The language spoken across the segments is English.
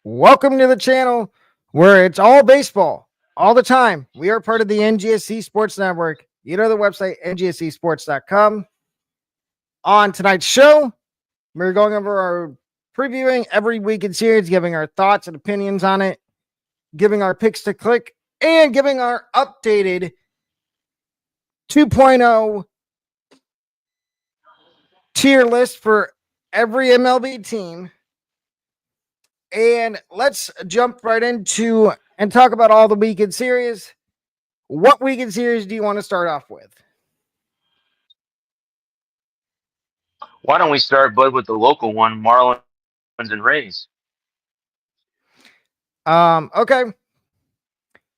Welcome to the channel where it's all baseball all the time. We are part of the NGSC Sports Network. You know the website, ngscsports.com. On tonight's show, we're going over our previewing every weekend series, giving our thoughts and opinions on it, giving our picks to click, and giving our updated 2.0 tier list for every MLB team. And let's jump right into and talk about all the weekend series. What weekend series do you want to start off with? Why don't we start, Bud, with the local one, Marlins and Rays? Okay.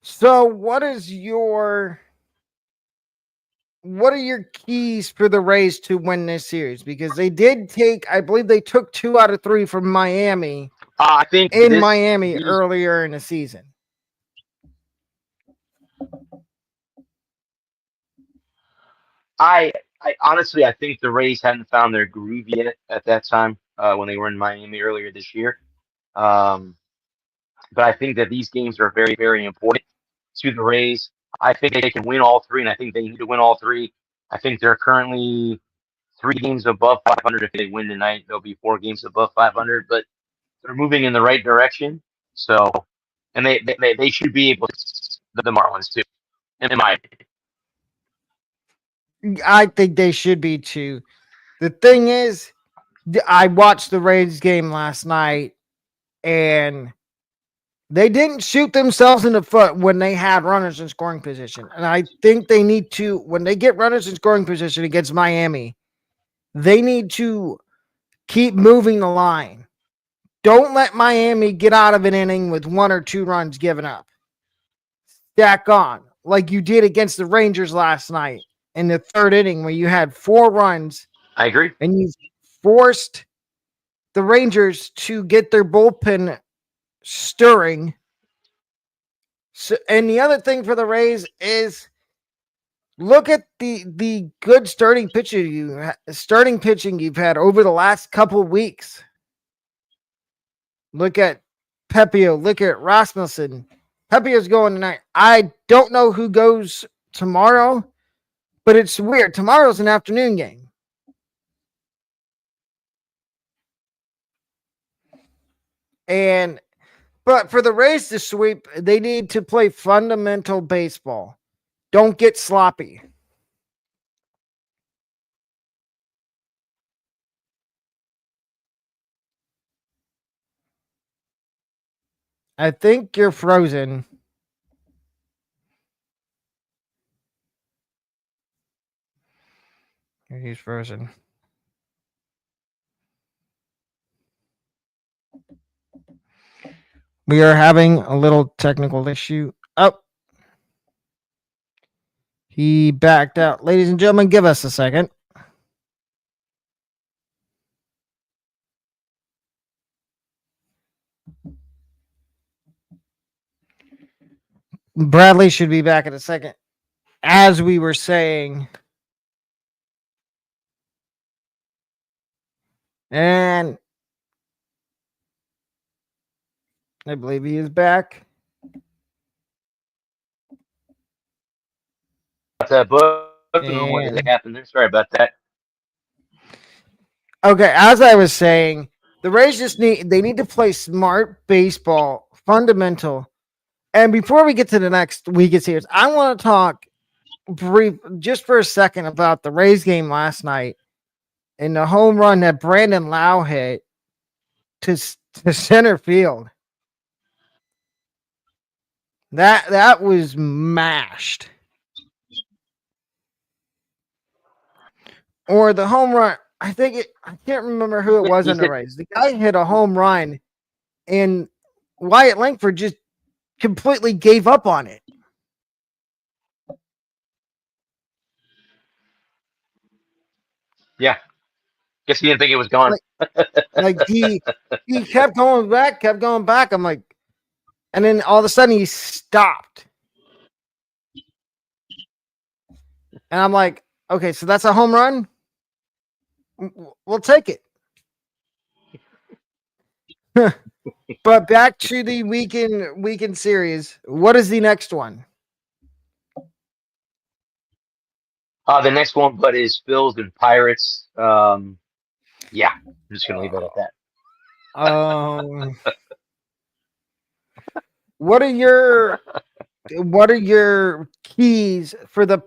So what are your keys for the Rays to win this series? Because they did I believe they took 2 out of 3 from Miami. I think Miami earlier in the season. I honestly, I think the Rays hadn't found their groove yet at that time when they were in Miami earlier this year. But I think that these games are very, very important to the Rays. I think they can win all 3, and I think they need to win all 3. I think they're currently 3 games above 500. If they win tonight, they'll be 4 games above 500. But they're moving in the right direction. So, and they should be able to the Marlins too, in my opinion. I think they should be too. The thing is, I watched the Rays game last night, and they didn't shoot themselves in the foot when they had runners in scoring position. And I think they need to, when they get runners in scoring position against Miami, they need to keep moving the line. Don't let Miami get out of an inning with 1 or 2 runs given up. Stack on, like you did against the Rangers last night in the 3rd inning where you had 4 runs. I agree. And you forced the Rangers to get their bullpen stirring. So, and the other thing for the Rays is look at the good starting pitching you've had over the last couple of weeks. Look at Pepio. Look at Rasmussen. Pepio's going tonight. I don't know who goes tomorrow, but it's weird. Tomorrow's an afternoon game. But for the Rays to sweep, they need to play fundamental baseball. Don't get sloppy. I think you're frozen. He's frozen. We are having a little technical issue. Oh, he backed out. Ladies and gentlemen, give us a second. Bradley should be back in a second. As we were saying, and I believe he is back. What happened there? Sorry about that. Okay, as I was saying, the Rays need to play smart baseball, fundamental. And before we get to the next weekend series, I want to talk just for a second about the Rays game last night and the home run that Brandon Lau hit to center field. That was mashed. Or the home run. I can't remember who it was in the Rays. The guy hit a home run, and Wyatt Langford just completely gave up on it. Yeah. Guess he didn't think it was gone. Like he kept going back. I'm like, and then all of a sudden he stopped. And I'm like, okay, so that's a home run? We'll take it. But back to the weekend series. What is the next one? The next one, but is Phils and Pirates. Yeah, I'm just gonna leave it at that. What are your keys for the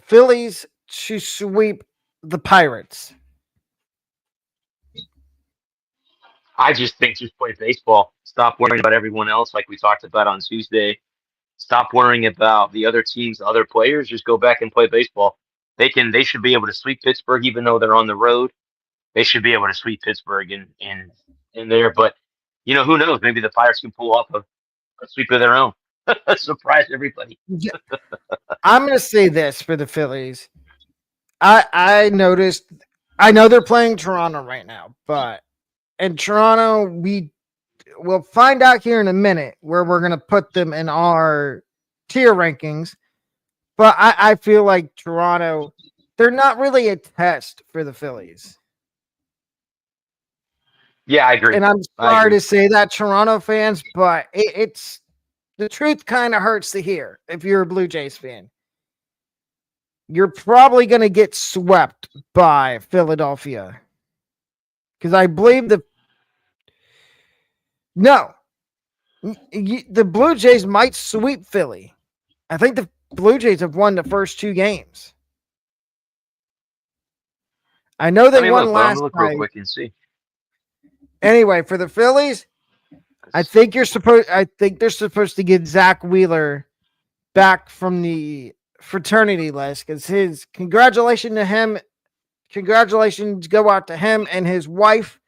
Phillies to sweep the Pirates? I just think just play baseball. Stop worrying about everyone else, like we talked about on Tuesday. Stop worrying about the other teams, other players. Just go back and play baseball. They should be able to sweep Pittsburgh, even though they're on the road. They should be able to sweep Pittsburgh in there. But who knows? Maybe the Pirates can pull off a sweep of their own. Surprise everybody. Yeah. I'm going to say this for the Phillies. I noticed. I know they're playing Toronto right now, but in Toronto, we'll find out here in a minute where we're going to put them in our tier rankings. But I feel like Toronto, they're not really a test for the Phillies. Yeah, I agree. And I'm sorry to say that, Toronto fans, but it's the truth kind of hurts to hear if you're a Blue Jays fan. You're probably going to get swept by Philadelphia. Because I believe the Blue Jays might sweep Philly. I think the Blue Jays have won the first 2 games. I know they won last look night. real quick and see. Anyway, for the Phillies, I think they're supposed to get Zach Wheeler back from the fraternity list because congratulations go out to him and his wife.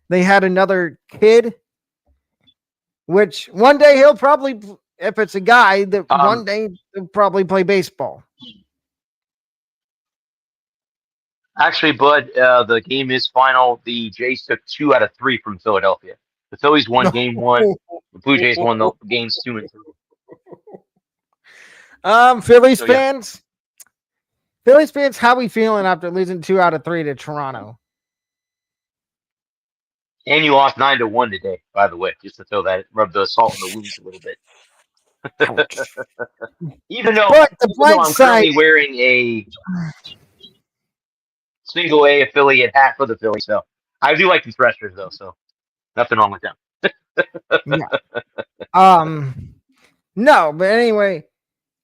They had another kid, which one day he'll probably, if it's a guy, one day he'll probably play baseball. Actually, Bud, the game is final. The Jays took 2 out of 3 from Philadelphia. The Phillies won game 1. The Blue Jays won the games 2 and 3. Phillies fans, how we feeling after losing 2 out of 3 to Toronto? And you lost 9-1 today, by the way, just to rub the salt in the wounds a little bit. Even though I'm currently wearing a single A affiliate hat for the Phillies, so I do like the Threshers though, so nothing wrong with them. No, but anyway,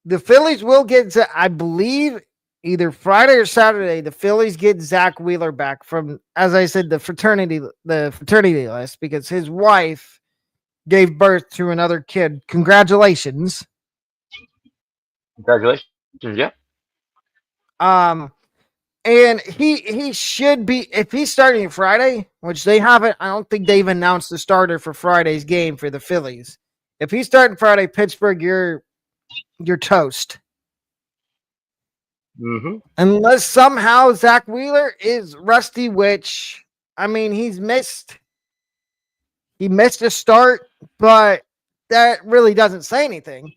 the Phillies will get, I believe, either Friday or Saturday. The Phillies get Zach Wheeler back from, as I said, the fraternity list because his wife gave birth to another kid. Congratulations! Yeah. And he should be, if he's starting Friday, which they haven't. I don't think they've announced the starter for Friday's game for the Phillies. If he's starting Friday, Pittsburgh, you're toast. Mm-hmm. Unless somehow Zach Wheeler is rusty, which I mean he missed a start, but that really doesn't say anything.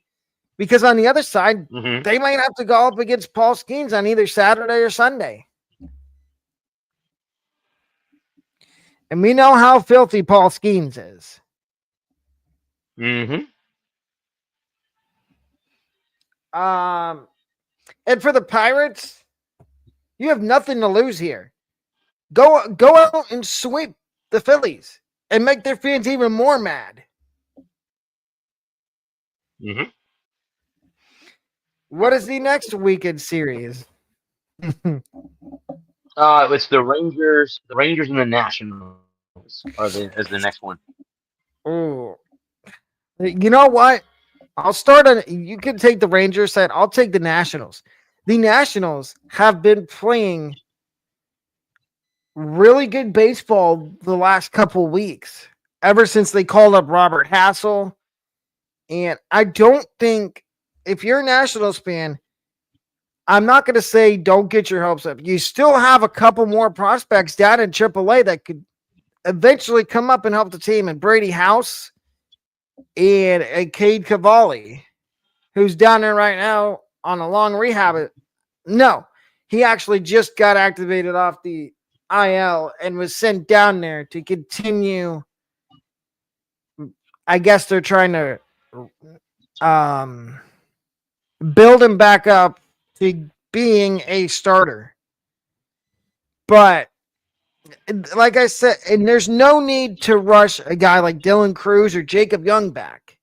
Because on the other side, they might have to go up against Paul Skeens on either Saturday or Sunday. And we know how filthy Paul Skeens is. Mm-hmm. And for the Pirates, you have nothing to lose here. Go out and sweep the Phillies and make their fans even more mad. Mm-hmm. What is the next weekend series? It's the Rangers. The Rangers and the Nationals is the next one. Oh, you know what? I'll start on. You can take the Rangers side. I'll take the Nationals. The Nationals have been playing really good baseball the last couple weeks, ever since they called up Robert Hassel. And I don't think, if you're a Nationals fan, I'm not going to say don't get your hopes up. You still have a couple more prospects down in AAA that could eventually come up and help the team. And Brady House and Cade Cavalli, who's down there right now on a long rehab. No, he actually just got activated off the IL and was sent down there to continue I guess they're trying to um, build him back up to being a starter. But like I said, and there's no need to rush a guy like Dylan Cruz or Jacob Young back.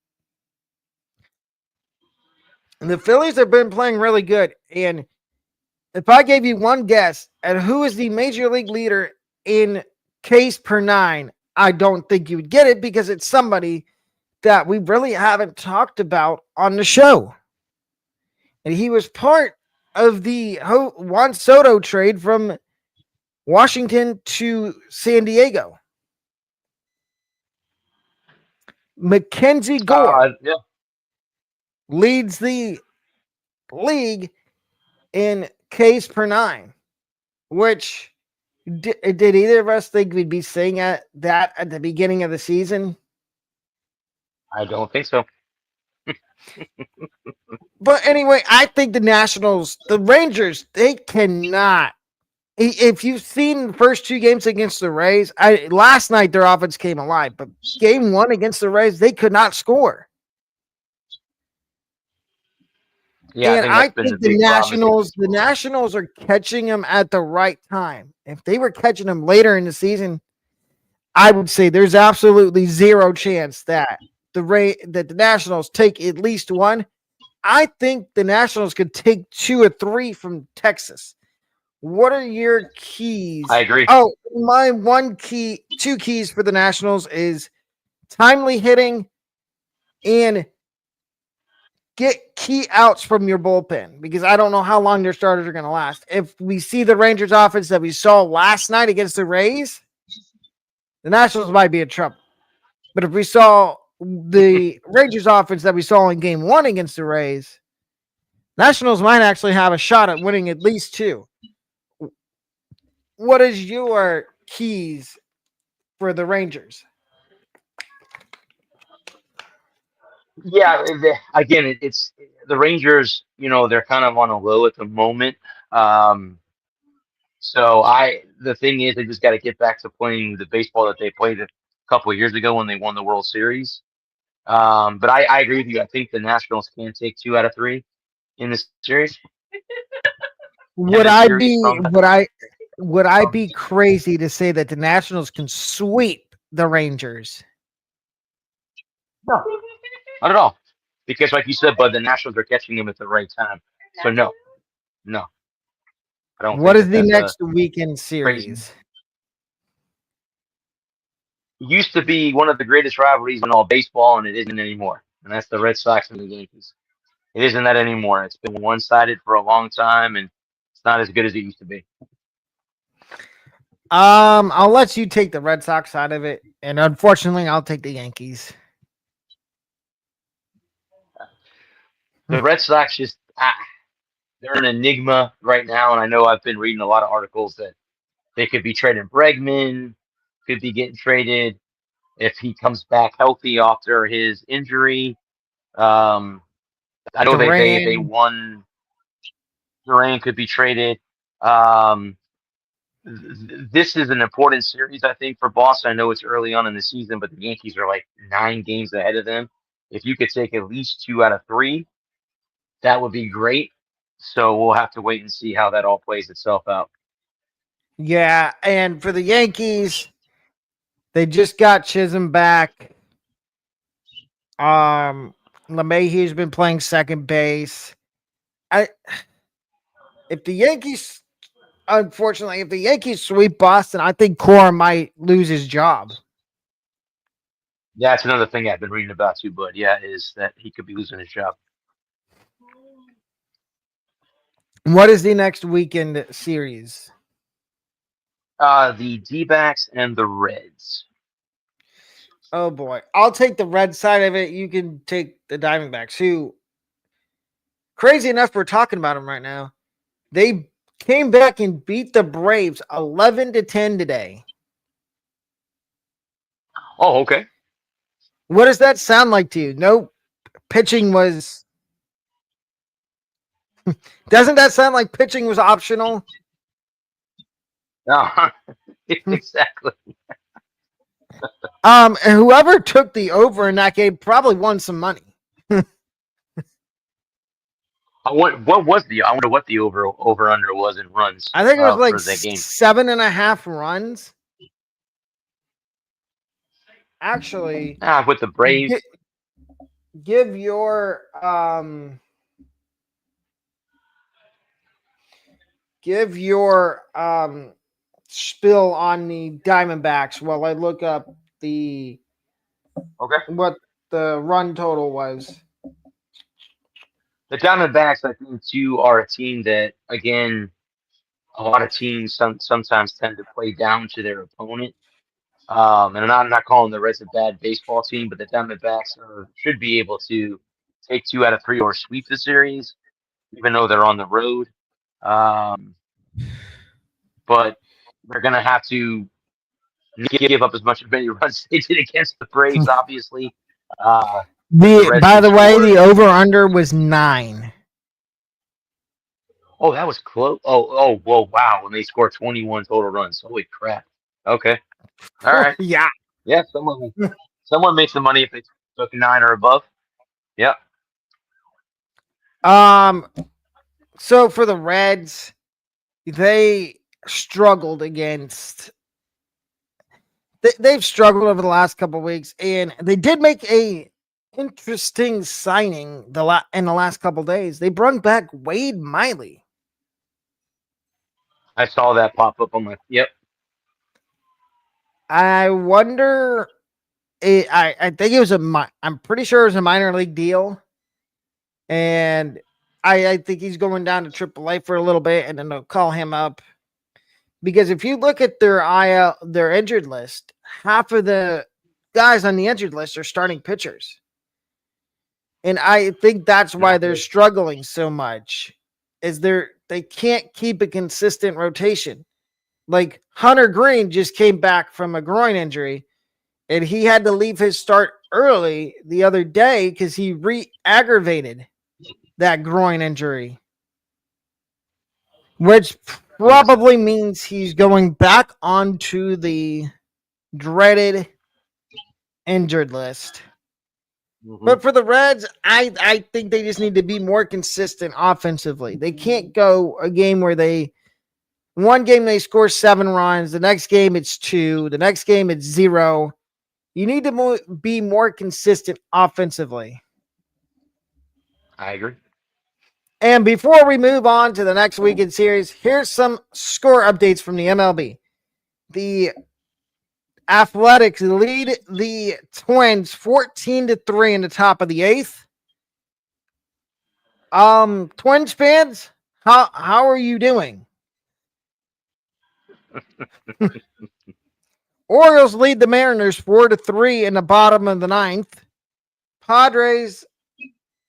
And the Phillies have been playing really good. And if I gave you one guess at who is the major league leader in Ks per nine, I don't think you would get it because it's somebody that we really haven't talked about on the show. And he was part of the Juan Soto trade from Washington to San Diego. Mackenzie Gore Yeah. leads the league in Ks per nine, which did either of us think we'd be saying that at the beginning of the season? I don't think so. But anyway, I think the Rangers, they cannot. If you've seen the first two games against the Rays, last night their offense came alive, but game one against the Rays, they could not score. Yeah, And I think the Nationals are catching them at the right time. If they were catching them later in the season, I would say there's absolutely zero chance that the Nationals take at least one. I think the Nationals could take 2 or 3 from Texas. What are your keys? I agree. Oh, my two keys for the Nationals is timely hitting and get key outs from your bullpen because I don't know how long their starters are going to last. If we see the Rangers offense that we saw last night against the Rays, the Nationals might be in trouble. But if we saw the Rangers offense that we saw in game one against the Rays, Nationals might actually have a shot at winning at least 2. What is your keys for the Rangers? Yeah, again, it's the Rangers. They're kind of on a low at the moment. So the thing is, they just got to get back to playing the baseball that they played a couple of years ago when they won the World Series. But I agree with you. I think the Nationals can take 2 out of 3 in this series. Would I be crazy to say that the Nationals can sweep the Rangers? No, not at all. Because, like you said, but the Nationals are catching them at the right time. So no, I don't. What is the next weekend series? Crazy. It used to be one of the greatest rivalries in all baseball, and it isn't anymore. And that's the Red Sox and the Yankees. It isn't that anymore. It's been one-sided for a long time, and it's not as good as it used to be. I'll let you take the Red Sox side of it, and unfortunately, I'll take the Yankees. The Red Sox they're an enigma right now, and I know I've been reading a lot of articles that they could be trading Bregman, could be getting traded if he comes back healthy after his injury. I know they won. Duran could be traded. This is an important series, I think, for Boston. I know it's early on in the season, but the Yankees are like 9 games ahead of them. If you could take at least 2 out of 3, that would be great. So we'll have to wait and see how that all plays itself out. Yeah, and for the Yankees, they just got Chisholm back. LeMahieu's been playing second base. Unfortunately, if the Yankees sweep Boston, I think Cora might lose his job. Yeah, that's another thing I've been reading about too, Bud. Yeah, is that he could be losing his job. What is the next weekend series? The D-backs and the Reds. Oh boy, I'll take the red side of it. You can take the Diamondbacks, who, crazy enough, we're talking about them right now. They came back and beat the Braves 11-10 today. Oh, okay. What does that sound like to you? No pitching was. Doesn't that sound like pitching was optional? No, exactly. And whoever took the over in that game probably won some money. I wonder what the over under was in runs I think it was like for that game. 7.5 runs. Actually, With the Braves, give your spill on the Diamondbacks while I look up what the run total was. The Diamondbacks, I think, too, are a team that, again, a lot of teams sometimes tend to play down to their opponent. And I'm not calling the Reds a bad baseball team, but the Diamondbacks should be able to take 2 out of 3 or sweep the series, even though they're on the road. But they're going to have to give up as many runs as they did against the Braves, obviously. By the way, the over-under was 9. Oh, that was close. Whoa, wow. When they scored 21 total runs. Holy crap. Okay. All right. Yeah. Yeah, someone makes the money if they took 9 or above. Yeah. So for the Reds, they struggled against. They've struggled over the last couple of weeks, and they did make a interesting signing in the last couple of days. They brought back Wade Miley. I saw that pop up on my. Yep. I wonder. I think it was I'm pretty sure it was a minor league deal, and I think he's going down to AAA for a little bit, and then they'll call him up. Because if you look at their injured list, half of the guys on the injured list are starting pitchers. And I think that's why they're struggling so much, is they can't keep a consistent rotation. Like Hunter Green just came back from a groin injury, and he had to leave his start early the other day because he re-aggravated that groin injury, which probably means he's going back onto the dreaded injured list. Mm-hmm. But for the Reds, I think they just need to be more consistent offensively. They can't go a game where one game they score 7 runs, the next game it's 2, the next game it's 0. You need to be more consistent offensively. I agree. And before we move on to the next weekend series, here's some score updates from the MLB. The Athletics lead the Twins 14-3 in the top of the 8th. Twins fans, how are you doing? Orioles lead the Mariners 4-3 in the bottom of the 9th. Padres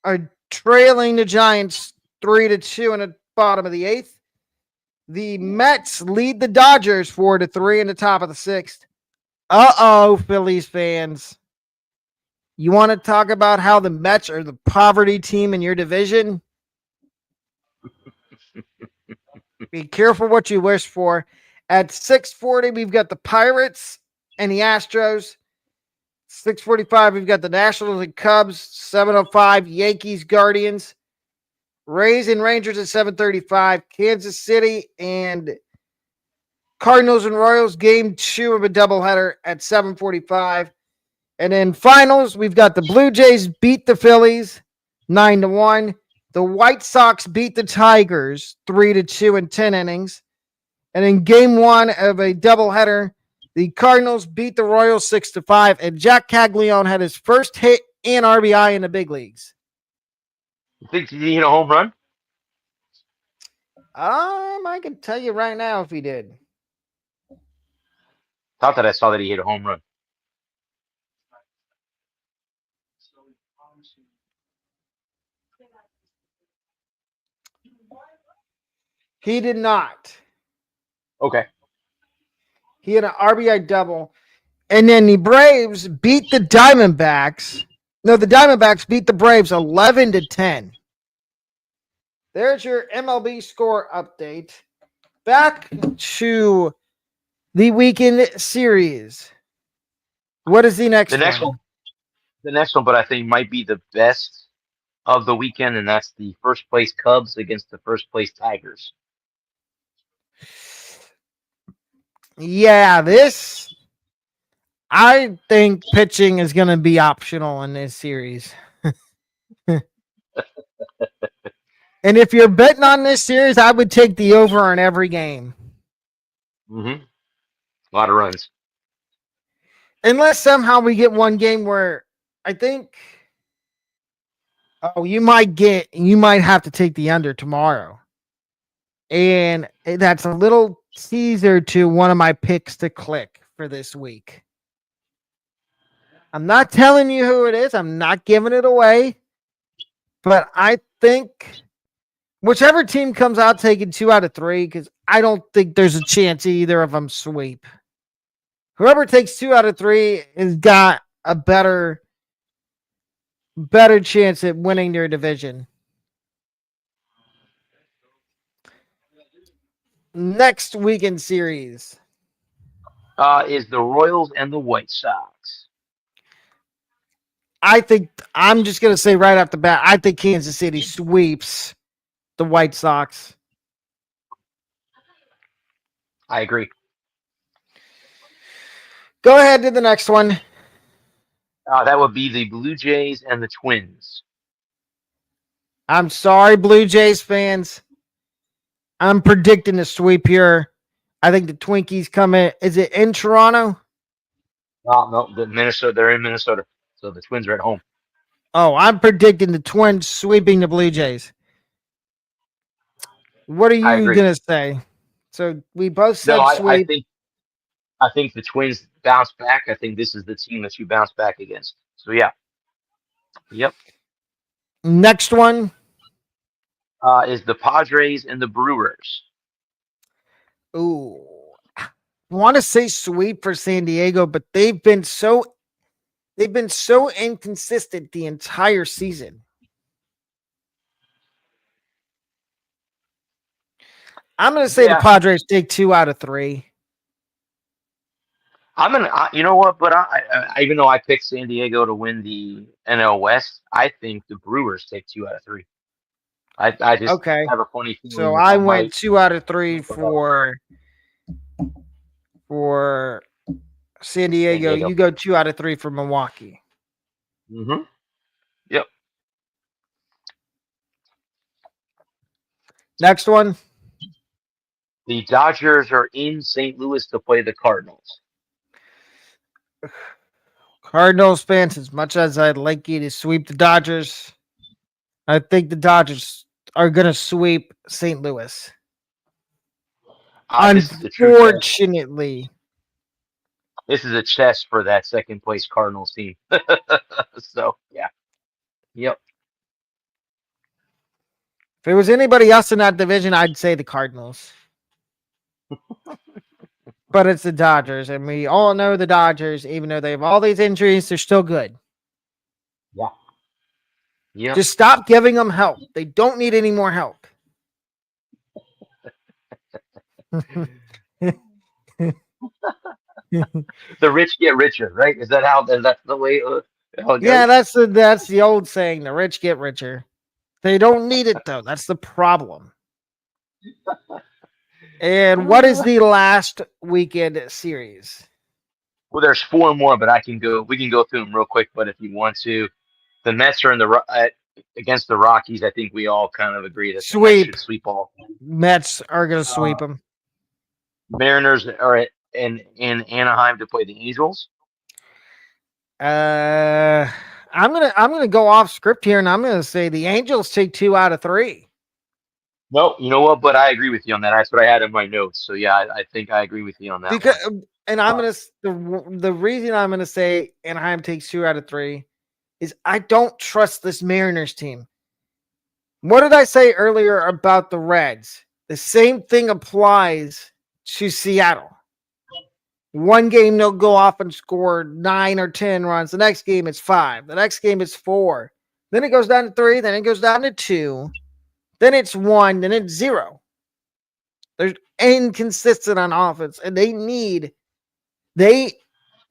are trailing the Giants 3-2 in the bottom of the 8th. The Mets lead the Dodgers 4-3 in the top of the 6th. Phillies fans. You want to talk about how the Mets are the poverty team in your division? Be careful what you wish for. At 6:40, we've got the Pirates and the Astros. 6:45, we've got the Nationals and Cubs. 7:05, Yankees, Guardians. Rays and Rangers at 7:35. Kansas City and Cardinals and Royals, game 2 of a doubleheader at 7:45. And then finals, we've got the Blue Jays beat the Phillies 9-1. The White Sox beat the Tigers 3-2 in 10 innings. And in game 1 of a doubleheader, the Cardinals beat the Royals 6-5. And Jack Caglione had his first hit and RBI in the big leagues. You think he hit a home run? I can tell you right now if he did. Thought that I saw that he hit a home run. He did not. Okay. He had an RBI double. And then the Braves beat the Diamondbacks. No, the Diamondbacks beat the Braves 11-10. There's your MLB score update. Back to the weekend series. What is the next The next one? one, the next one, but I think might be the best of the weekend, and that's the first place Cubs against the first place Tigers. Yeah, I think pitching is going to be optional in this series. And if you're betting on this series, I would take the over in every game. A lot of runs. Unless somehow we get one game where I think, you might have to take the under tomorrow. And that's a little teaser to one of my picks to click for this week. I'm not telling you who it is. I'm not giving it away. But I think whichever team comes out taking 2 out of 3, because I don't think there's a chance either of them sweep. Whoever takes 2 out of 3 has got a better chance at winning their division. Next weekend series is the Royals and the White Sox. I think I'm just going to say right off the bat, I think Kansas City sweeps the White Sox. I agree. Go ahead to the next one. That would be the Blue Jays and the Twins. I'm sorry, Blue Jays fans. I'm predicting a sweep here. I think the Twinkies come in. Is it in Toronto? No, they're in Minnesota. So the Twins are at home. Oh, I'm predicting the Twins sweeping the Blue Jays. What are you going to say? So we both said sweep. I think the Twins bounce back. I think this is the team that you bounce back against. So, yeah. Yep. Next one is the Padres and the Brewers. Ooh. I want to say sweep for San Diego, but they've been so inconsistent the entire season. I'm going to say the Padres take 2 out of 3. You know what? But I even though I picked San Diego to win the NL West, I think the Brewers take 2 out of 3. I just have a funny feeling. So I went 2 out of 3 for San Diego. You go 2 out of 3 for Milwaukee. Yep. Next one. The Dodgers are in St. Louis to play the Cardinals. Cardinals fans, as much as I'd like you to sweep the Dodgers, I think the Dodgers are going to sweep St. Louis. Unfortunately. This is a chest for that second place Cardinals team. So, yeah. Yep. If it was anybody else in that division, I'd say the Cardinals. But it's the Dodgers, and we all know the Dodgers, even though they have all these injuries, they're still good. Yeah. Yeah. Just stop giving them help. They don't need any more help. The rich get richer, right? Is that the way? Yeah, that's the old saying. The rich get richer. They don't need it though. That's the problem. And what is the last weekend series? Well, there's 4 more, but we can go through them real quick. But if you want to, the Mets are against the Rockies. I think we all kind of agree that the Mets should sweep all. Mets are going to sweep them. Mariners are in Anaheim to play the Angels. I'm gonna go off script here, and I'm gonna say the Angels take 2 out of 3. No, you know what? But I agree with you on that. That's what I had in my notes. So yeah, I think I agree with you on that. Because and I'm the reason I'm gonna say Anaheim takes 2 out of 3 is I don't trust this Mariners team. What did I say earlier about the Reds? The same thing applies to Seattle. One game they'll go off and score 9 or 10 runs. The next game it's 5. The next game it's 4. Then it goes down to 3. Then it goes down to 2. Then it's 1. Then it's 0. They're inconsistent on offense, and they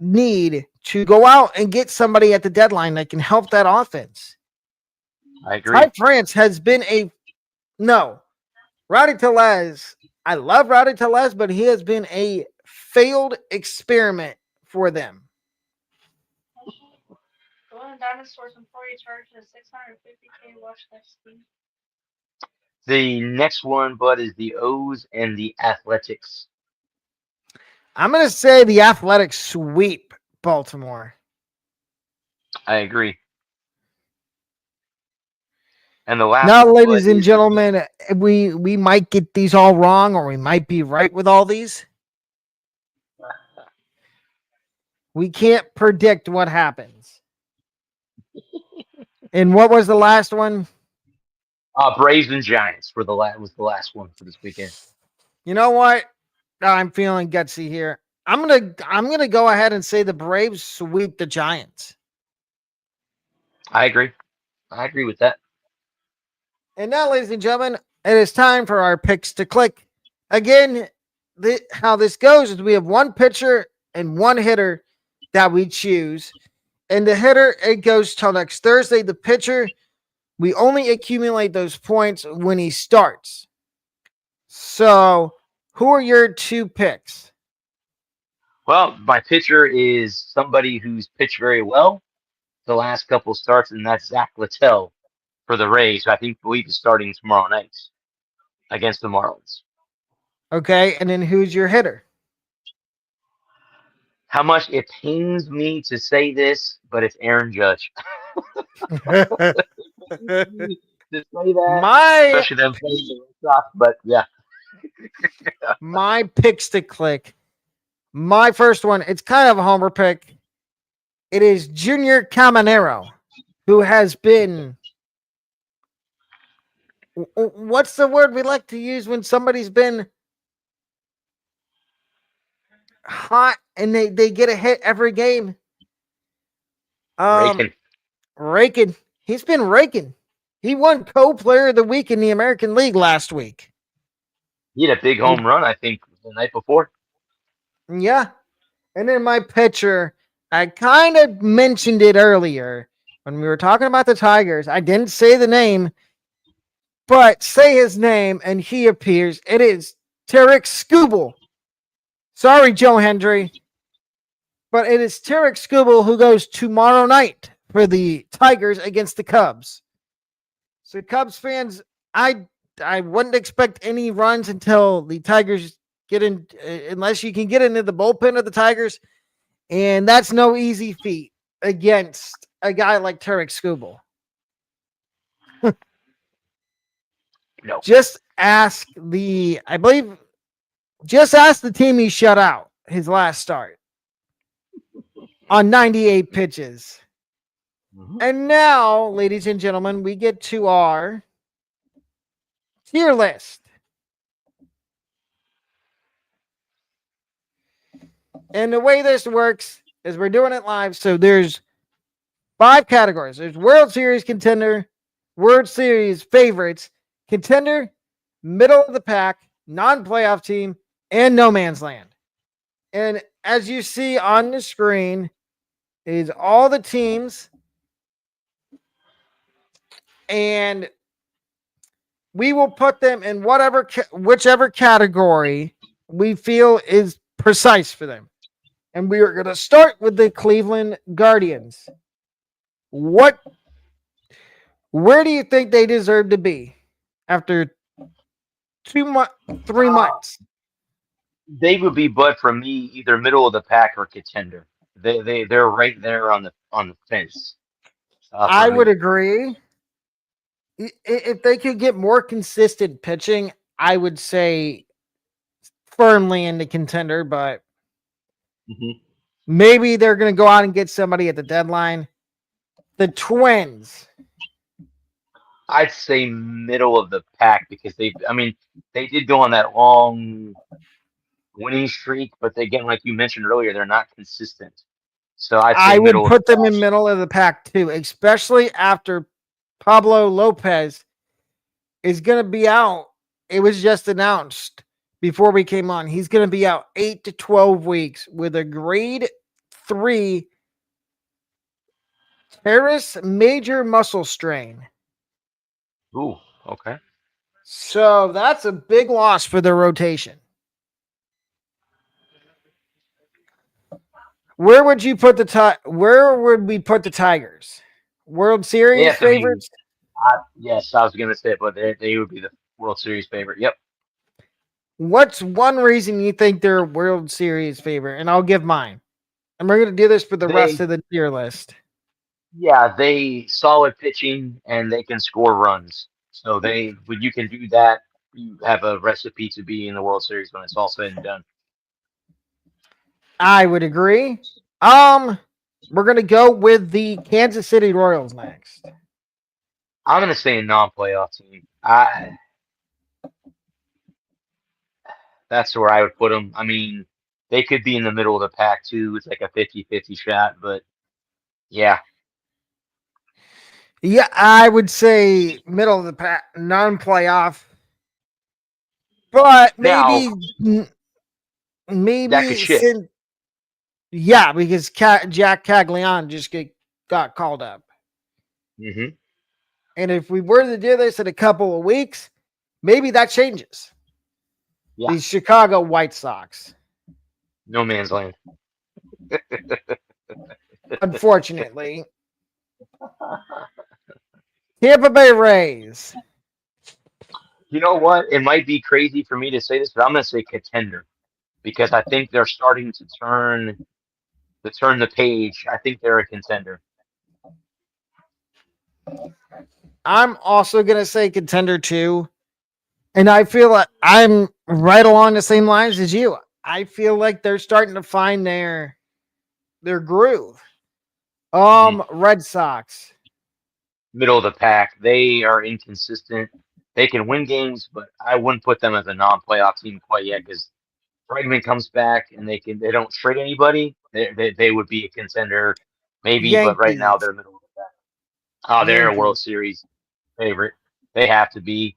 need to go out and get somebody at the deadline that can help that offense. I agree. Ty France has been Rowdy Tellez. I love Rowdy Tellez, but he has been a failed experiment for them. Golden Dinosaurs and 40 charges a $650K watch next week. The next one, Bud, is the O's and the Athletics. I'm going to say the Athletics sweep Baltimore. I agree. And the last now, one, ladies Bud, and is gentlemen, we might get these all wrong, or we might be right with all these. We can't predict what happens. And what was the last one? Braves and Giants was the last one for this weekend. You know what? I'm feeling gutsy here. I'm gonna go ahead and say the Braves sweep the Giants. I agree with that. And now, ladies and gentlemen, it is time for our picks to click. Again, how this goes is we have one pitcher and one hitter that we choose. And the hitter, it goes till next Thursday. The pitcher, we only accumulate those points when he starts. So, who are your two picks? Well, my pitcher is somebody who's pitched very well the last couple starts, and that's Zach Littell for the Rays, who I believe is starting tomorrow night against the Marlins. Okay, and then who's your hitter? How much it pains me to say this, but it's Aaron Judge. To say that, especially them playing the Red Sox, but yeah. My picks to click. My first one, it's kind of a homer pick. It is Junior Caminero, who has been, what's the word we like to use when somebody's been hot and they get a hit every game? Raking. He's been raking. He won co-player of the week in the American League last week. He had a big home run, I think, the night before. Yeah. And then my pitcher, I kind of mentioned it earlier when we were talking about the Tigers. I didn't say the name, but say his name and he appears. It is Tarek Skubal. Sorry, Joe Hendry. But it is Tarek Skubal who goes tomorrow night for the Tigers against the Cubs. So Cubs fans, I wouldn't expect any runs until the Tigers get in, unless you can get into the bullpen of the Tigers. And that's no easy feat against a guy like Tarek Skubal. No. Just ask the team he shut out his last start on 98 pitches. Mm-hmm. And now, ladies and gentlemen, we get to our tier list. And the way this works is we're doing it live. So there's 5 categories. There's World Series contender, World Series favorites, contender, middle of the pack, non-playoff team, and no man's land. And as you see on the screen is all the teams, and we will put them in whichever category we feel is precise for them. And we are going to start with the Cleveland Guardians. Where do you think they deserve to be after 3 months? They would be, but for me, either middle of the pack or contender. They're right there on the fence. I would agree. If they could get more consistent pitching, I would say firmly in the contender, but maybe they're going to go out and get somebody at the deadline. The Twins. I'd say middle of the pack because they did go on that long winning streak, but again, like you mentioned earlier, they're not consistent. So I would put them in middle of the pack too, especially after Pablo Lopez is going to be out. It was just announced before we came on. He's going to be out 8 to 12 weeks with a grade EP3 teres major muscle strain. Ooh, okay. So that's a big loss for their rotation. Where would you put where would we put the Tigers? World They Series have to be. favorites? Yes, I was gonna say it, but they would be the World Series favorite. Yep. What's one reason you think they're a World Series favorite? And I'll give mine. And we're going to do this for the rest of the tier list. Yeah, they solid pitching and they can score runs. So when you can do that, you have a recipe to be in the World Series when it's all said and done. I would agree. We're going to go with the Kansas City Royals next. I'm gonna say a non-playoff team. That's where I would put them. I mean, they could be in the middle of the pack too. It's like a 50-50 shot, but yeah. Yeah, I would say middle of the pack, non-playoff. But maybe That could shift. Yeah, because Jack Caglianone just got called up. Mm-hmm. And if we were to do this in a couple of weeks, maybe that changes. Yeah. The Chicago White Sox. No man's land. Unfortunately. Tampa Bay Rays. You know what? It might be crazy for me to say this, but I'm going to say contender because I think they're starting to turn the page. I think they're a contender. I'm also going to say contender too. And I feel like I'm right along the same lines as you. I feel like they're starting to find their groove. Red Sox. Middle of the pack. They are inconsistent. They can win games, but I wouldn't put them as a non-playoff team quite yet because Bregman comes back and they don't trade anybody. They would be a contender maybe, but right now Yankees. they're middle of the pack. Oh, they're a Yankees. World Series favorite. They have to be.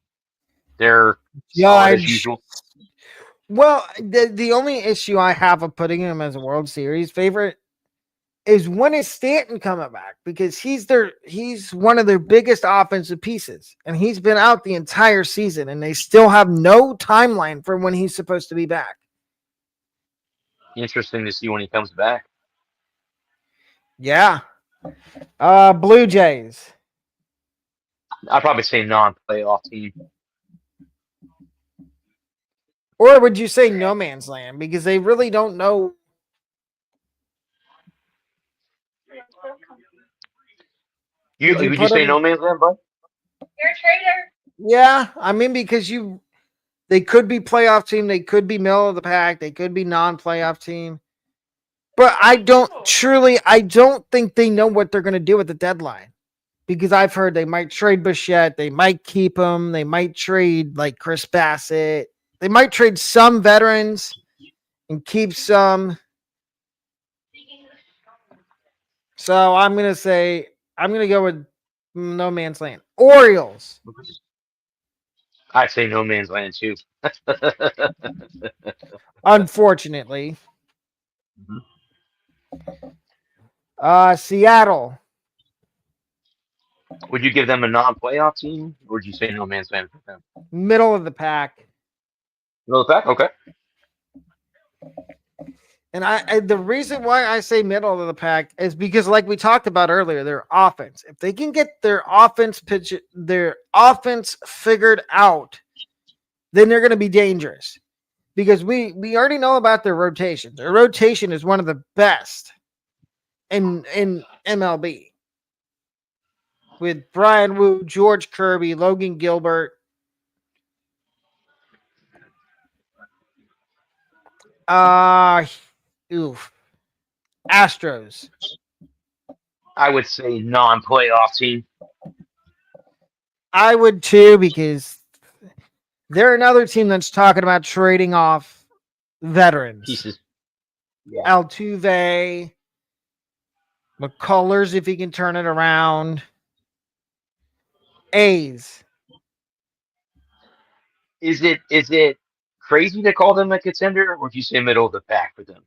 They're solid as usual. Well, the only issue I have of putting him as a World Series favorite is when is Stanton coming back? Because he's one of their biggest offensive pieces, and he's been out the entire season, and they still have no timeline for when he's supposed to be back. Interesting to see when he comes back. Yeah. Blue Jays. I'd probably say non-playoff team. Or would you say no man's land? Because they really don't know. Would you say no man's land, bud? You're a traitor. Yeah, I mean, because they could be playoff team, they could be middle of the pack, they could be non-playoff team. But I don't think they know what they're going to do at the deadline. Because I've heard they might trade Bichette, they might keep him, they might trade like Chris Bassett. They might trade some veterans and keep some. So I'm going to go with no man's land. Orioles. I'd say no man's land too. Unfortunately. Seattle. Would you give them a non-playoff team, or would you say no man's land for them? Middle of the pack. Middle of the pack? Okay. And the reason why I say middle of the pack is because, like we talked about earlier, their offense. If they can get their offense figured out, then they're going to be dangerous. Because we already know about their rotation. Their rotation is one of the best in MLB. With Brian Wu, George Kirby, Logan Gilbert. Astros. I would say non-playoff team. I would too, because they're another team that's talking about trading off veterans. Pieces. Yeah. Altuve, McCullers, if he can turn it around. A's. Is it crazy to call them a contender, or would you say middle of the pack for them?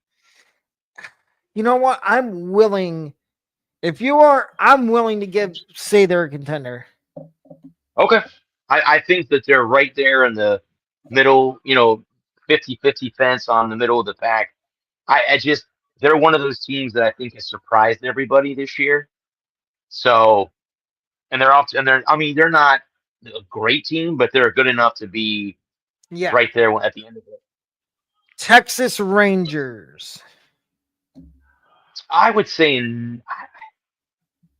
you know what? I'm willing. If you are, I'm willing to say they're a contender. Okay. I think that they're right there in the middle, 50-50 fence on the middle of the pack. I just they're one of those teams that I think has surprised everybody this year. So and they're not a great team, but they're good enough to be Yeah. right there at the end of it. Texas Rangers. I would say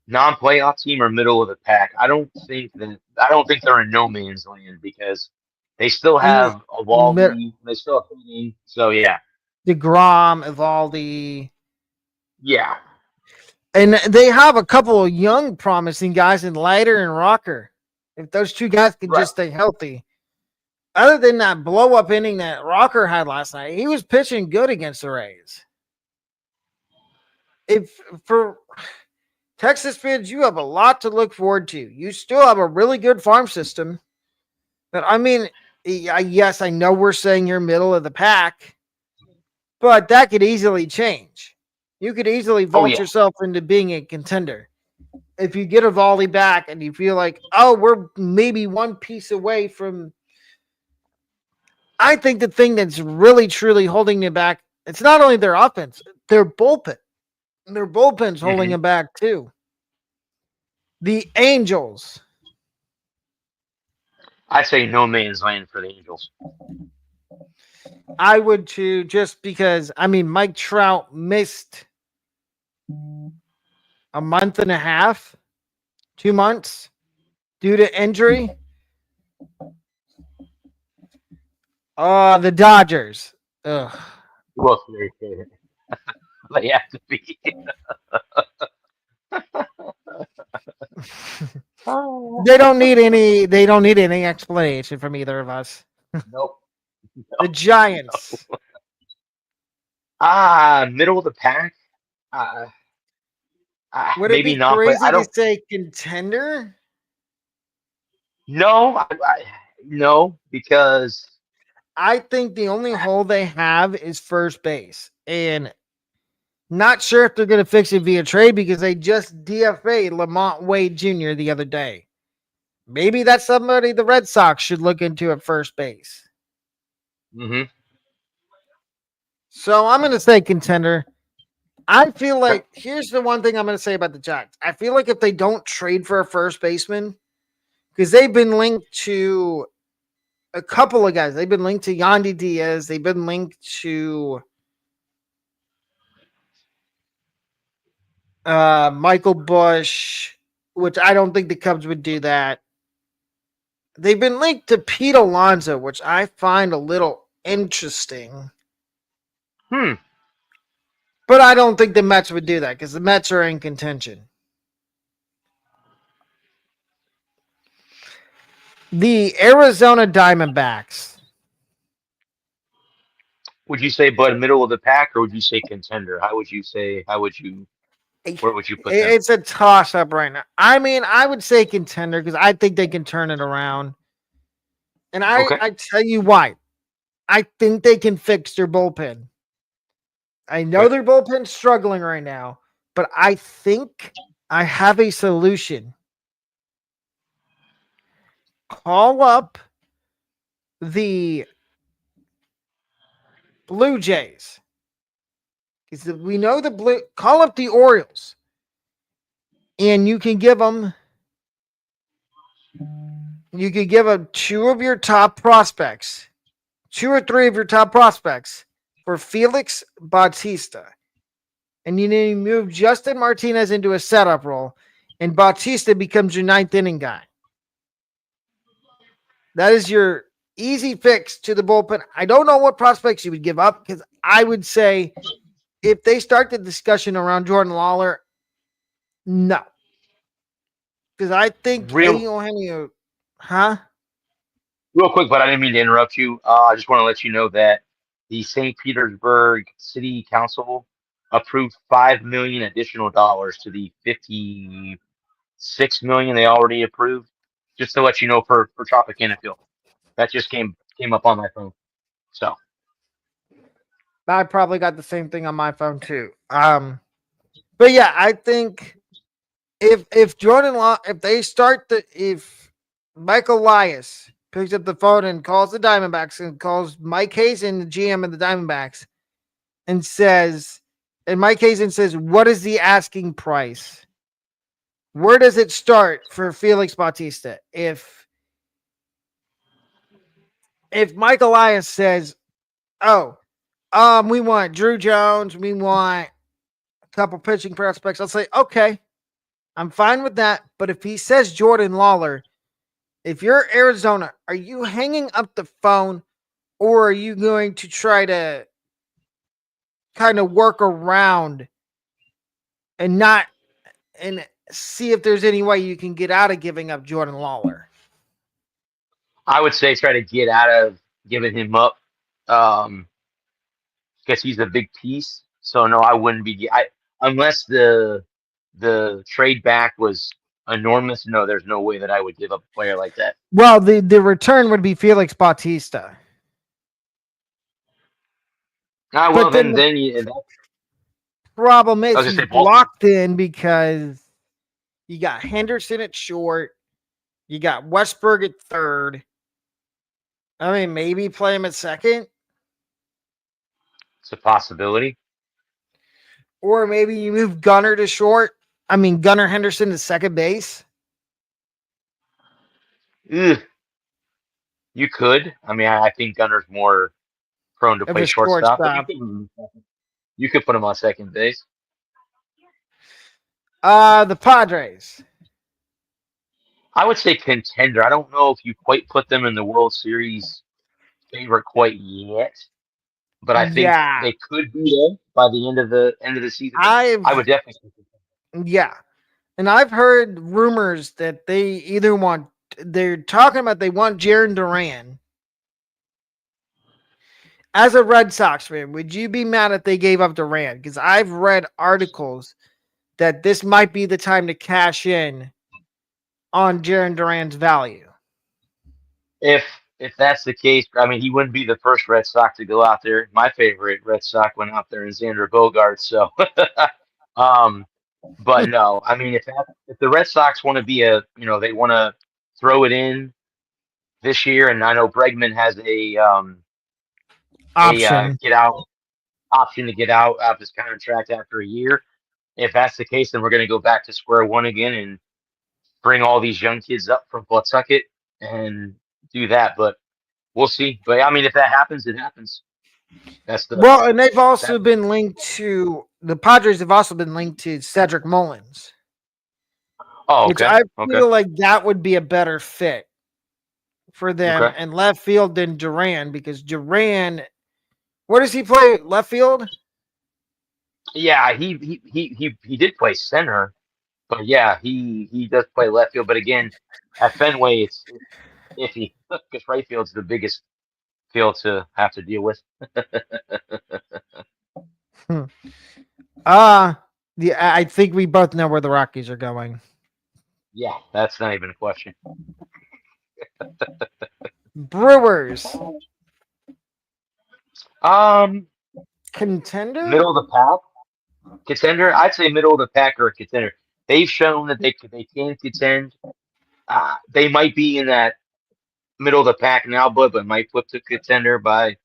non-playoff team or middle of the pack. I don't think they're in no man's land because they still have Evaldi, they still have Heaney. So yeah, DeGrom, Evaldi. yeah, and they have a couple of young, promising guys in Leiter and Rocker. If those two guys can just stay healthy. Other than that blow-up inning that Rocker had last night, he was pitching good against the Rays. If for Texas fans, you have a lot to look forward to. You still have a really good farm system. But I mean, yes, I know we're saying you're middle of the pack, but that could easily change. You could easily vault yourself into being a contender. If you get a volley back and you feel like, oh, we're maybe one piece away from. I think the thing that's really, truly holding you back, it's not only their offense, their bullpen. Their bullpen's holding them back too. The Angels. I say no man's land for the Angels. I would too, just because, Mike Trout missed a month and a half, 2 months due to injury. The Dodgers. Ugh. Look, they have to be. They don't need any explanation from either of us. Nope. The Giants. Middle of the pack. Would maybe it be not. crazy I don't to say contender? No, no, because I think the only hole they have is first base, and not sure if they're going to fix it via trade because they just DFA'd Lamont Wade Jr. the other day. Maybe that's somebody the Red Sox should look into at first base. So I'm going to say contender. I feel like, here's the one thing I'm going to say about the Giants. I feel like if they don't trade for a first baseman, because they've been linked to a couple of guys. They've been linked to Yandy Diaz. They've been linked to Michael Bush, which I don't think the Cubs would do that. They've been linked to Pete Alonso, which I find a little interesting. But I don't think the Mets would do that because the Mets are in contention. The Arizona Diamondbacks. Would you say middle of the pack or would you say contender? Where would you put them? It's a toss-up right now. I would say contender because I think they can turn it around. And I tell you why. I think they can fix their bullpen. I know their bullpen's struggling right now, but I think I have a solution. Call up the Blue Jays. Because we know call up the Orioles. And you can give them two of your top prospects, 2 or 3 of your top prospects for Felix Bautista. And you need to move Justin Martinez into a setup role, and Bautista becomes your 9th inning guy. That is your easy fix to the bullpen. I don't know what prospects you would give up because I would say if they start the discussion around Jordan Lawler, no. Because I think Eddie Eugenio, Real quick, but I didn't mean to interrupt you. I just want to let you know that the St. Petersburg City Council approved $5 million additional dollars to the $56 million they already approved. Just to let you know for Tropicana Field. That just came up on my phone. So I probably got the same thing on my phone too. But yeah, I think if if Michael Elias picks up the phone and calls the Diamondbacks and calls Mike Hazen, the GM of the Diamondbacks, and Mike Hazen says, "What is the asking price? Where does it start for Felix Bautista?" If Mike Elias says, "Oh, we want Drew Jones, we want a couple pitching prospects," I'll say, "Okay, I'm fine with that." But if he says Jordan Lawler, if you're Arizona, are you hanging up the phone, or are you going to try to kind of work around and not and see if there's any way you can get out of giving up Jordan Lawler? I would say try to get out of giving him up, because he's a big piece. So no, I wouldn't be. Unless the trade back was enormous. No, there's no way that I would give up a player like that. Well, the return would be Felix Bautista. Well, But then then the problem I is was gonna he's say Baltimore. blocked in because you got Henderson at short, you got Westberg at third. I mean, maybe play him at second, It's a possibility. or maybe you move Gunnar to short. I mean, Gunnar Henderson to second base. Ugh. You could. I mean, I think Gunner's more prone to Of play a shortstop, but shortstop. you could put him on second base. The Padres. I would say contender. I don't know if you quite put them in the World Series favorite quite yet, but I think Yeah. they could be there by the end of the season. I would definitely. Yeah. And I've heard rumors that they're talking about they want Jaron Duran. As a Red Sox fan, would you be mad if they gave up Duran? Because I've read articles that this might be the time to cash in on Jaron Duran's value. If that's the case, I mean, he wouldn't be the first Red Sox to go out there. My favorite Red Sox went out there in Xander Bogaerts. So, but no, I mean, if the Red Sox want to be they want to throw it in this year, and I know Bregman has a Option. get out option to get out of his contract after a year. If that's the case, then we're going to go back to square one again and bring all these young kids up from Pawtucket and do that. But we'll see. But I mean, if that happens, it happens. And they've also been linked to the Padres. Have also been linked to Cedric Mullins. Oh, okay. Which I feel like that would be a better fit for them in left field than Duran, because Duran, where does he play? Left field? Yeah, he did play center, but yeah, he does play left field. But again, at Fenway, it's iffy because right field's the biggest field to have to deal with. I think we both know where the Rockies are going. Yeah, that's not even a question. Brewers. Contender? Middle of the pack. Contender. I'd say middle of the pack or a contender. They've shown that they can contend. They might be in that middle of the pack now, but might flip to contender by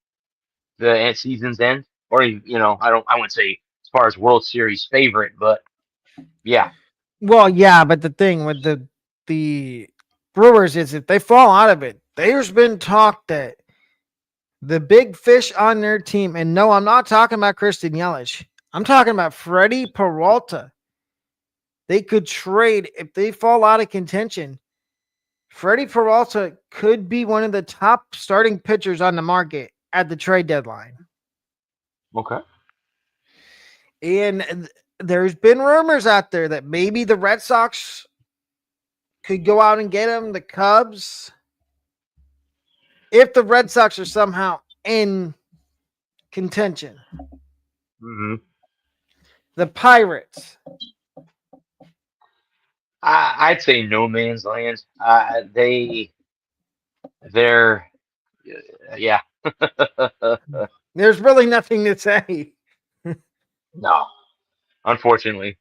the season's end. Or I wouldn't say as far as World Series favorite, but yeah. Well, yeah, but the thing with the Brewers is if they fall out of it, there's been talk that the big fish on their team, and no, I'm not talking about Christian Yelich. I'm talking about Freddie Peralta. They could trade if they fall out of contention. Freddie Peralta could be one of the top starting pitchers on the market at the trade deadline. Okay. And there's been rumors out there that maybe the Red Sox could go out and get him, the Cubs. If the Red Sox are somehow in contention. Mm-hmm. The Pirates. I'd say no man's land. They're yeah. There's really nothing to say. No, unfortunately.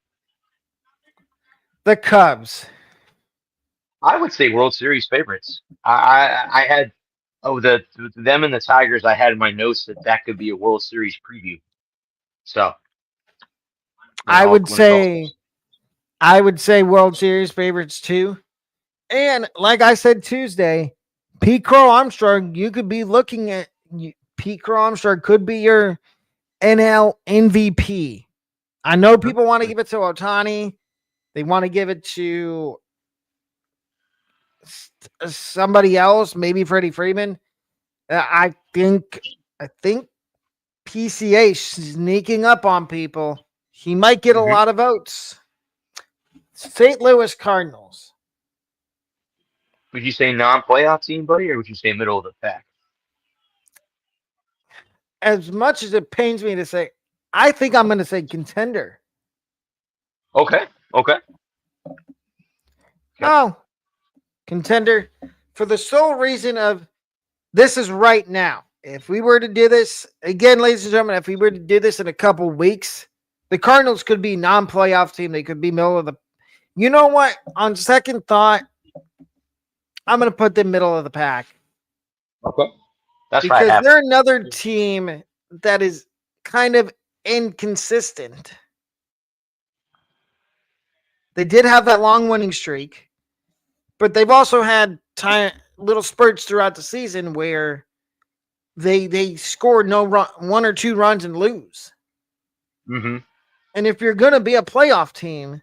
The Cubs. I would say World Series favorites. I had them and the Tigers. I had in my notes that could be a World Series preview. So I would when it's all say World Series favorites too. And like I said Tuesday, Pete Crow Armstrong, you could be looking at Pete Crow Armstrong could be your NL MVP. I know people want to give it to Ohtani. They want to give it to somebody else, maybe Freddie Freeman. I think PCA sneaking up on people. He might get a lot of votes. St. Louis Cardinals. would you say non-playoff team, buddy, or would you say middle of the pack? As much as it pains me to say, I think I'm going to say contender. Okay. Oh, contender for the sole reason of this is right now. If we were to do this again, ladies and gentlemen, if we were to do this in a couple weeks, the Cardinals could be non-playoff team. They could be middle of the. You know what? On second thought, I'm going to put them middle of the pack. Okay. That's because right. they're another team that is kind of inconsistent. They did have that long winning streak, but they've also had little spurts throughout the season where they scored no run, 1 or 2 runs and lose. Mm-hmm. And if you're going to be a playoff team,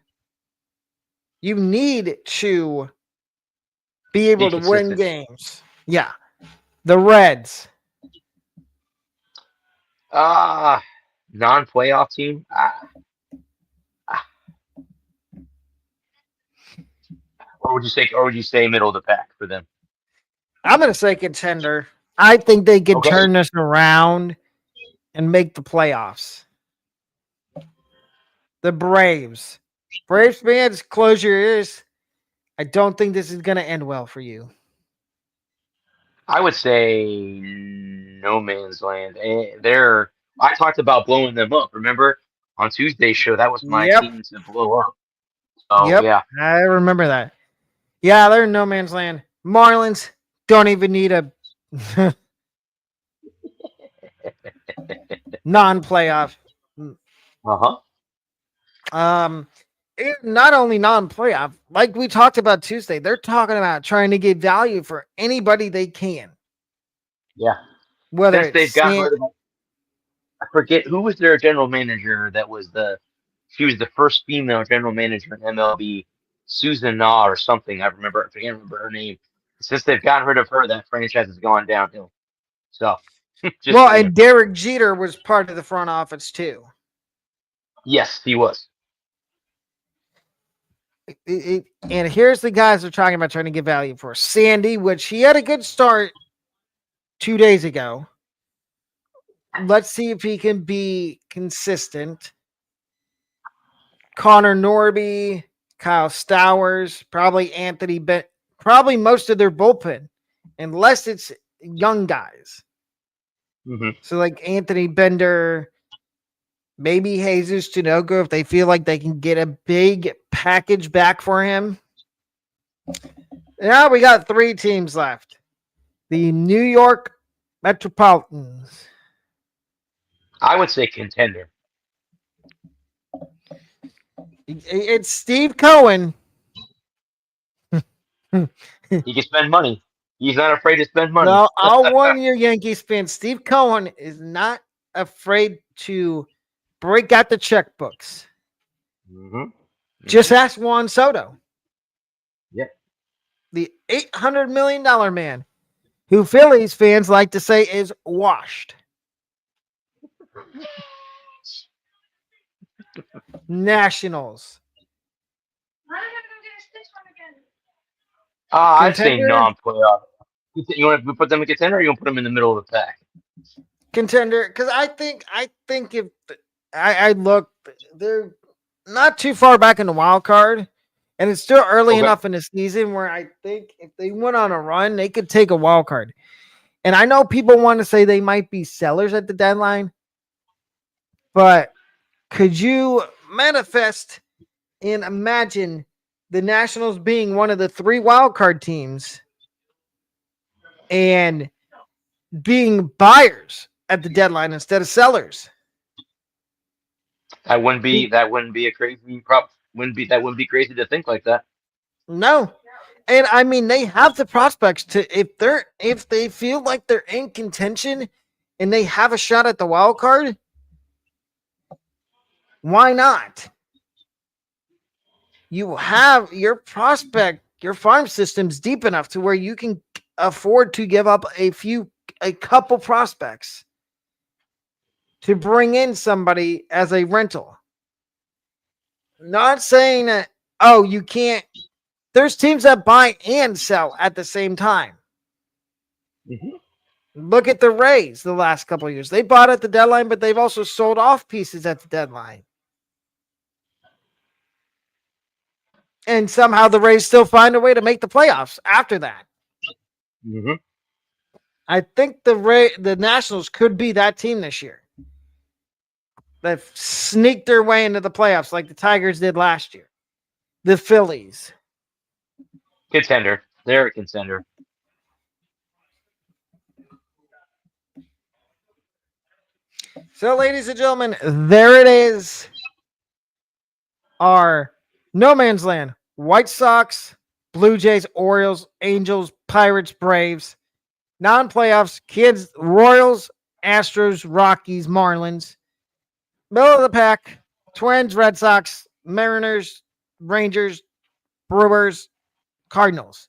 you need to be able to win games. Yeah. The Reds. Non-playoff team. Or would you say middle of the pack for them? I'm going to say contender. I think they could turn this around and make the playoffs. The Braves. Braves fans, close your ears. I don't think this is going to end well for you. I would say no man's land. I talked about blowing them up. Remember on Tuesday's show? That was my team to blow up. So, yeah, I remember that. Yeah, they're in no man's land. Marlins don't even need a non-playoff. Not only non-playoff, like we talked about Tuesday, they're talking about trying to get value for anybody they can. Yeah. Whether they've gotten rid of, I forget who was their general manager. She was the first female general manager in MLB, Susan Na or something. I can't remember her name. Since they've gotten rid of her, that franchise has gone downhill. So, and Derek Jeter was part of the front office too. Yes, he was. And here's the guys they're talking about trying to get value for. Sandy, which he had a good start 2 days ago. Let's see if he can be consistent. Connor Norby, Kyle Stowers, probably Anthony Bent, probably most of their bullpen, unless it's young guys. Mm-hmm. So like Anthony Bender, maybe Jesus Tinoco, if they feel like they can get a big package back for him. Now we got 3 teams left. The New York Metropolitans. I would say contender. It's Steve Cohen. He can spend money. He's not afraid to spend money. Well, I'll warn you, Yankees fans. Steve Cohen is not afraid to break out the checkbooks. Mm-hmm. Just ask Juan Soto. Yeah. The $800 million man, who Phillies fans like to say is washed. Nationals. I'd say non-playoff. You want to put them in contender, or you want to put them in the middle of the pack? Contender, because I think if I look, they're not too far back in the wild card, and it's still early enough in the season where I think if they went on a run, they could take a wild card. And I know people want to say they might be sellers at the deadline, but could you manifest and imagine the Nationals being one of the 3 wildcard teams and being buyers at the deadline instead of sellers? That wouldn't be a crazy wouldn't be crazy to think like that. No. And I mean, they have the prospects to, if they feel like they're in contention and they have a shot at the wild card, why not? You have your prospect, your farm system's deep enough to where you can afford to give up a couple prospects to bring in somebody as a rental. Not saying that, oh, you can't. There's teams that buy and sell at the same time. Mm-hmm. Look at the Rays the last couple of years. They bought at the deadline, but they've also sold off pieces at the deadline. And somehow the Rays still find a way to make the playoffs after that. Mm-hmm. I think the Nationals could be that team this year. They've sneaked their way into the playoffs like the Tigers did last year. The Phillies. Contender. They're a contender. So, ladies and gentlemen, there it is. Our no man's land. White Sox, Blue Jays, Orioles, Angels, Pirates, Braves. Non-playoffs, Kids, Royals, Astros, Rockies, Marlins. Middle of the pack, Twins, Red Sox, Mariners, Rangers, Brewers, Cardinals.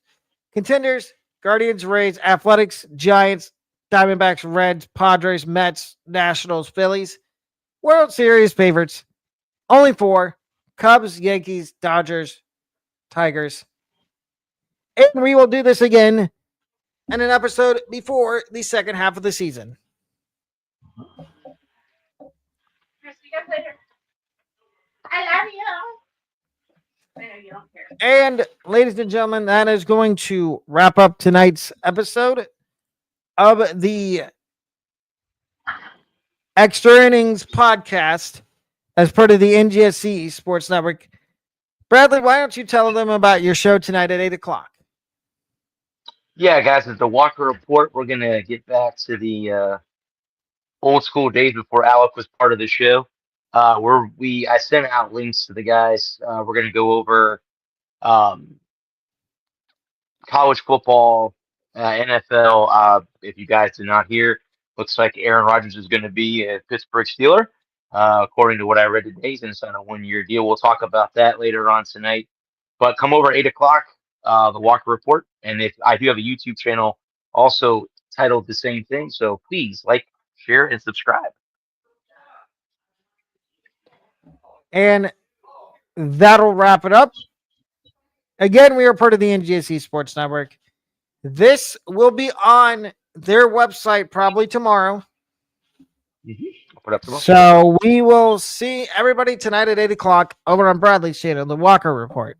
Contenders, Guardians, Rays, Athletics, Giants, Diamondbacks, Reds, Padres, Mets, Nationals, Phillies. World Series favorites, only 4. Cubs, Yankees, Dodgers, Tigers. And we will do this again in an episode before the second half of the season. See you guys later. I love you. I know you don't care. And ladies and gentlemen, that is going to wrap up tonight's episode of the Extra Innings Podcast as part of the NGSC Sports Network. Bradley, why don't you tell them about your show tonight at 8 o'clock? Yeah, guys, at the Walker Report, we're gonna get back to the old school days before Alec was part of the show. I sent out links to the guys. We're gonna go over um, college football, NFL. If you guys did not hear, looks like Aaron Rodgers is going to be a Pittsburgh Steeler. According to what I read today, he's going to sign a 1-year deal. We'll talk about that later on tonight. But come over 8 o'clock, the Walker Report. And if I do have a YouTube channel also titled the same thing. So please like, share, and subscribe. And that'll wrap it up. Again, we are part of the NGSC Sports Network. This will be on their website probably tomorrow. I'll put up tomorrow. So we will see everybody tonight at 8 o'clock over on Bradley's channel, the Walker Report.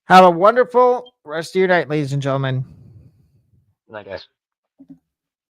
Have a wonderful rest of your night, ladies and gentlemen. Good night, guys.